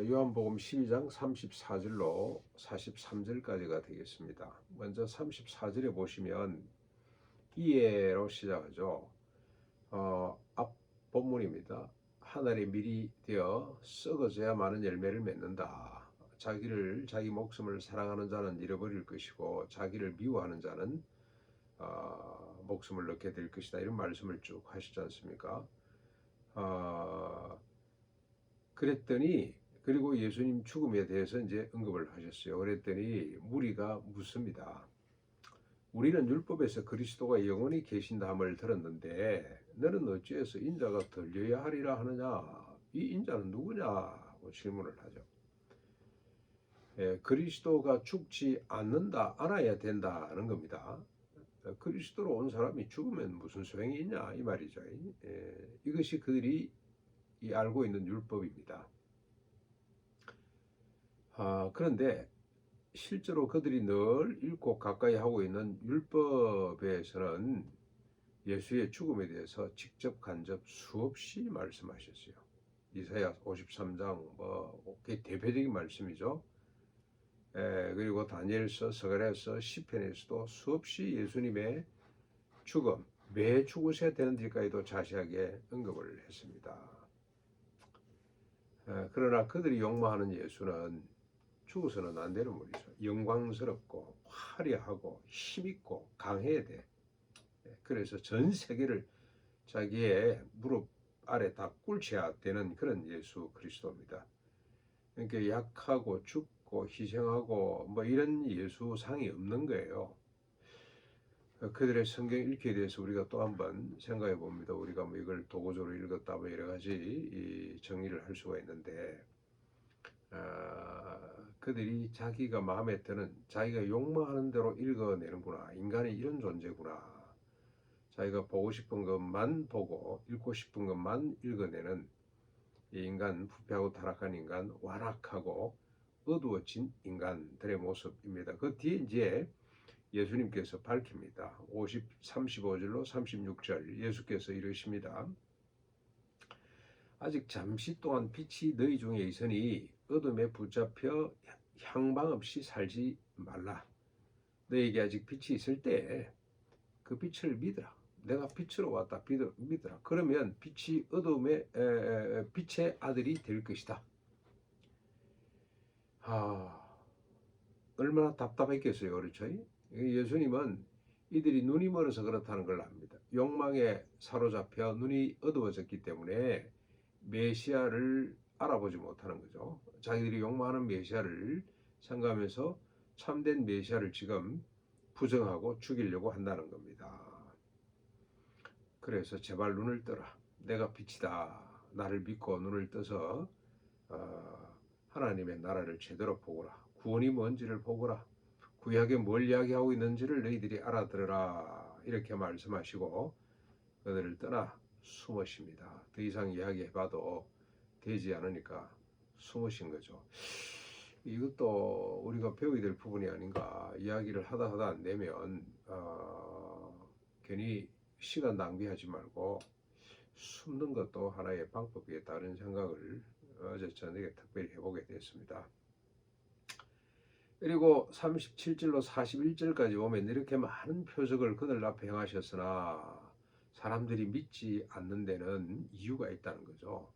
요한복음 12장 34절로 43절까지가 되겠습니다. 먼저 34절에 보시면 이에로 시작하죠. 앞 본문입니다. 하늘의 밀이 되어 썩어져야 많은 열매를 맺는다. 자기 목숨을 사랑하는 자는 잃어버릴 것이고 자기를 미워하는 자는 목숨을 얻게 될 것이다. 이런 말씀을 쭉 하시지 않습니까? 그랬더니 그리고 예수님 죽음에 대해서 이제 언급을 하셨어요. 그랬더니 무리가 묻습니다. 우리는 율법에서 그리스도가 영원히 계신다함을 들었는데 너는 어찌해서 인자가 들려야 하리라 하느냐? 이 인자는 누구냐고 질문을 하죠. 그리스도가 죽지 않아야 된다는 겁니다. 그리스도로 온 사람이 죽으면 무슨 소용이 있냐 이 말이죠. 이것이 그들이 알고 있는 율법입니다. 그런데 실제로 그들이 늘 읽고 가까이 하고 있는 율법에서는 예수의 죽음에 대해서 직접 간접 수없이 말씀하셨어요. 이사야 53장 그게 대표적인 말씀이죠. 그리고 다니엘서, 스가랴서, 시편에서도 수없이 예수님의 죽음, 왜 죽으셔야 되는지까지도 자세하게 언급을 했습니다. 그러나 그들이 욕망하는 예수는 죽어서는 안 되는 분이죠. 영광스럽고 화려하고 힘있고 강해야 돼. 그래서 전 세계를 자기의 무릎 아래 다 꿇쳐야 되는 그런 예수 그리스도입니다. 그러니까 약하고 죽고 희생하고 뭐 이런 예수상이 없는 거예요. 그들의 성경 읽기에 대해서 우리가 또 한번 생각해 봅니다. 우리가 뭐 이걸 도구적으로 읽었다 뭐 여러 가지 정의를 할 수가 있는데 그들이 자기가 마음에 드는 자기가 욕망하는 대로 읽어내는구나. 인간이 이런 존재구나. 자기가 보고 싶은 것만 보고 읽고 싶은 것만 읽어내는 이 인간, 부패하고 타락한 인간, 완악하고 어두워진 인간들의 모습입니다. 그 뒤에 이제 예수님께서 밝힙니다. 35절로 36절 예수께서 이러십니다. 아직 잠시 동안 빛이 너희 중에 있으니 어둠에 붙잡혀 향방 없이 살지 말라. 너에게 아직 빛이 있을 때 그 빛을 믿으라. 내가 빛으로 왔다 믿으라. 그러면 빛이 어둠의 빛의 아들이 될 것이다. 얼마나 답답했겠어요. 그렇죠? 예수님은 이들이 눈이 멀어서 그렇다는 걸 압니다. 욕망에 사로잡혀 눈이 어두워졌기 때문에 메시아를 알아보지 못하는 거죠. 자기들이 욕망하는 메시아를 생각하면서 참된 메시아를 지금 부정하고 죽이려고 한다는 겁니다. 그래서 제발 눈을 떠라. 내가 빛이다. 나를 믿고 눈을 떠서 하나님의 나라를 제대로 보거라. 구원이 뭔지를 보거라. 구약에 뭘 이야기하고 있는지를 너희들이 알아들어라. 이렇게 말씀하시고 그들을 떠나 숨으십니다. 더 이상 이야기해봐도 되지 않으니까 숨으신 거죠. 이것도 우리가 배워야 될 부분이 아닌가. 이야기를 하다 안 되면 괜히 시간 낭비하지 말고 숨는 것도 하나의 방법이겠다는 생각을 어제 저녁에 특별히 해보게 됐습니다. 그리고 37절로 41절까지 보면 이렇게 많은 표적을 그들 앞에 행하셨으나 사람들이 믿지 않는 데는 이유가 있다는 거죠.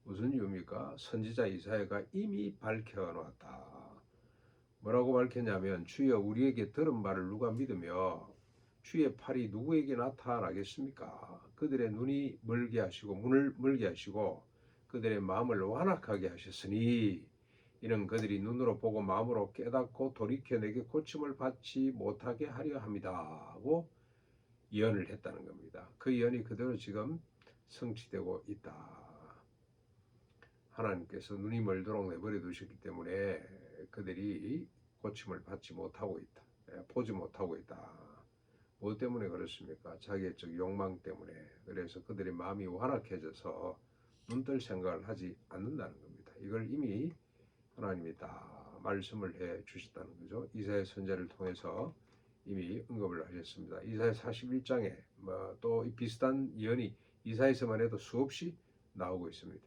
무슨 이유입니까? 선지자 이사야가 이미 밝혀놓았다. 뭐라고 밝혔냐면 주여 우리에게 들은 말을 누가 믿으며 주의 팔이 누구에게 나타나겠습니까? 그들의 눈이 멀게 하시고 문을 멀게 하시고 그들의 마음을 완악하게 하셨으니 이는 그들이 눈으로 보고 마음으로 깨닫고 돌이켜 내게 고침을 받지 못하게 하려 합니다 하고 예언을 했다는 겁니다. 그 예언이 그대로 지금 성취되고 있다. 하나님께서 눈이 멀도록 내버려 두셨기 때문에 그들이 고침을 받지 못하고 있다. 보지 못하고 있다. 뭐 때문에 그렇습니까? 자기의 욕망 때문에. 그래서 그들의 마음이 완악해져서 눈뜰 생각을 하지 않는다는 겁니다. 이걸 이미 하나님이 다 말씀을 해 주셨다는 거죠. 이사야 선지자를 통해서 이미 언급을 하셨습니다. 이사야 41장에 또 비슷한 예언이 이사야서만 해도 수없이 나오고 있습니다.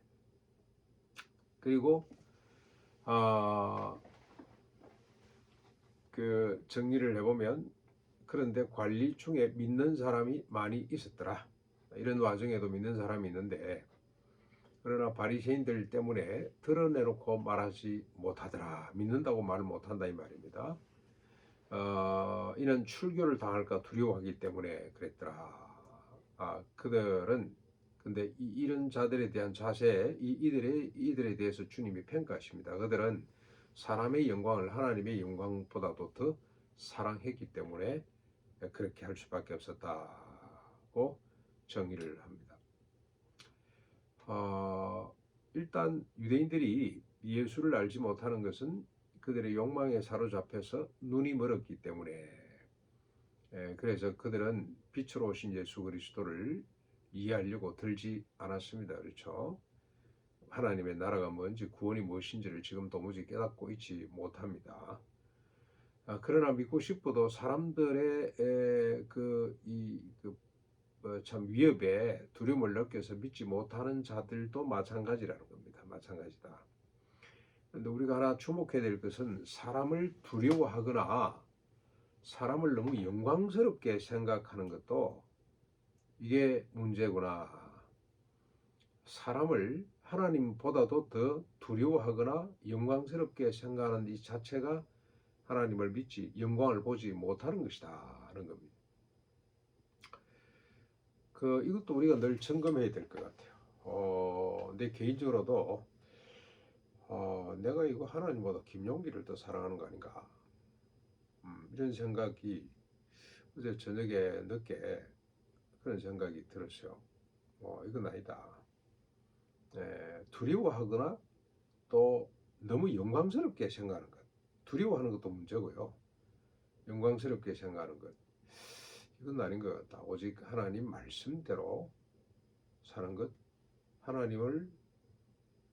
그리고 아, 그 정리를 해보면 그런데 관리 중에 믿는 사람이 많이 있었더라. 이런 와중에도 믿는 사람이 있는데 그러나 바리새인들 때문에 드러내놓고 말하지 못하더라. 믿는다고 말을 못한다 이 말입니다. 이는 출교를 당할까 두려워하기 때문에 그랬더라. 그들은 근데 이런 자들에 대한 자세, 이들에 대해서 주님이 평가하십니다. 그들은 사람의 영광을 하나님의 영광보다도 더 사랑했기 때문에 그렇게 할 수밖에 없었다고 정의를 합니다. 일단 유대인들이 예수를 알지 못하는 것은 그들의 욕망에 사로잡혀서 눈이 멀었기 때문에 그래서 그들은 빛으로 오신 예수 그리스도를 이해하려고 들지 않았습니다. 그렇죠? 하나님의 나라가 뭔지 구원이 무엇인지를 지금 도무지 깨닫고 있지 못합니다. 그러나 믿고 싶어도 사람들의 참 위협에 두려움을 느껴서 믿지 못하는 자들도 마찬가지라는 겁니다. 마찬가지다. 그런데 우리가 하나 주목해야 될 것은 사람을 두려워하거나 사람을 너무 영광스럽게 생각하는 것도 이게 문제구나. 사람을 하나님보다도 더 두려워하거나 영광스럽게 생각하는 이 자체가 하나님을 믿지 영광을 보지 못하는 것이다 하는 겁니다. 이것도 우리가 늘 점검해야 될 것 같아요. 내 개인적으로도 내가 이거 하나님보다 김용기를 더 사랑하는 거 아닌가, 이런 생각이 어제 저녁에 늦게 그런 생각이 들었어요. 이건 아니다. 두려워하거나 또 너무 영광스럽게 생각하는 것, 두려워하는 것도 문제고요. 영광스럽게 생각하는 것, 이건 아닌 것 같다. 오직 하나님 말씀대로 사는 것, 하나님을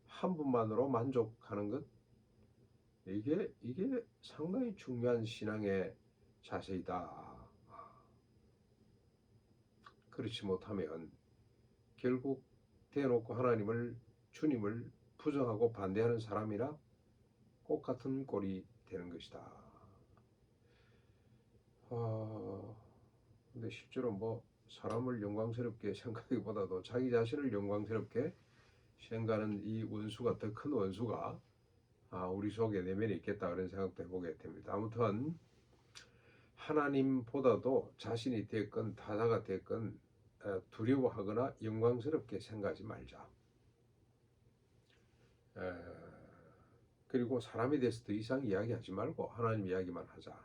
한 분만으로 만족하는 것, 이게 상당히 중요한 신앙의 자세이다. 그렇지 못하면 결국 대놓고 주님을 부정하고 반대하는 사람이나 똑같은 꼴이 되는 것이다. 근데 실제로 사람을 영광스럽게 생각하기보다도 자기 자신을 영광스럽게 생각하는 이 원수가, 더 큰 원수가 우리 속에 내면에 있겠다, 그런 생각도 해보게 됩니다. 아무튼 하나님보다도 자신이 됐건 타자가 됐건 두려워하거나 영광스럽게 생각하지 말자. 그리고 사람에 대해서 더 이상 이야기하지 말고 하나님 이야기만 하자.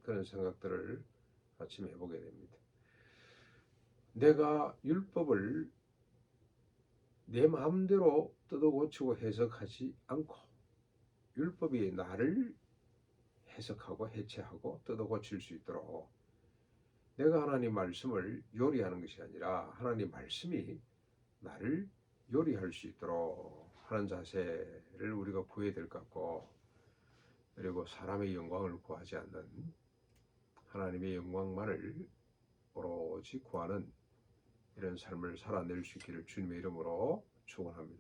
그런 생각들을 아침에 해보게 됩니다. 내가 율법을 내 마음대로 뜯어고치고 해석하지 않고 율법이 나를 해석하고 해체하고 뜯어고칠 수 있도록 내가 하나님 말씀을 요리하는 것이 아니라 하나님 말씀이 나를 요리할 수 있도록 하는 자세를 우리가 구해야 될 것 같고, 그리고 사람의 영광을 구하지 않는 하나님의 영광만을 오로지 구하는 이런 삶을 살아낼 수 있기를 주님의 이름으로 축원합니다.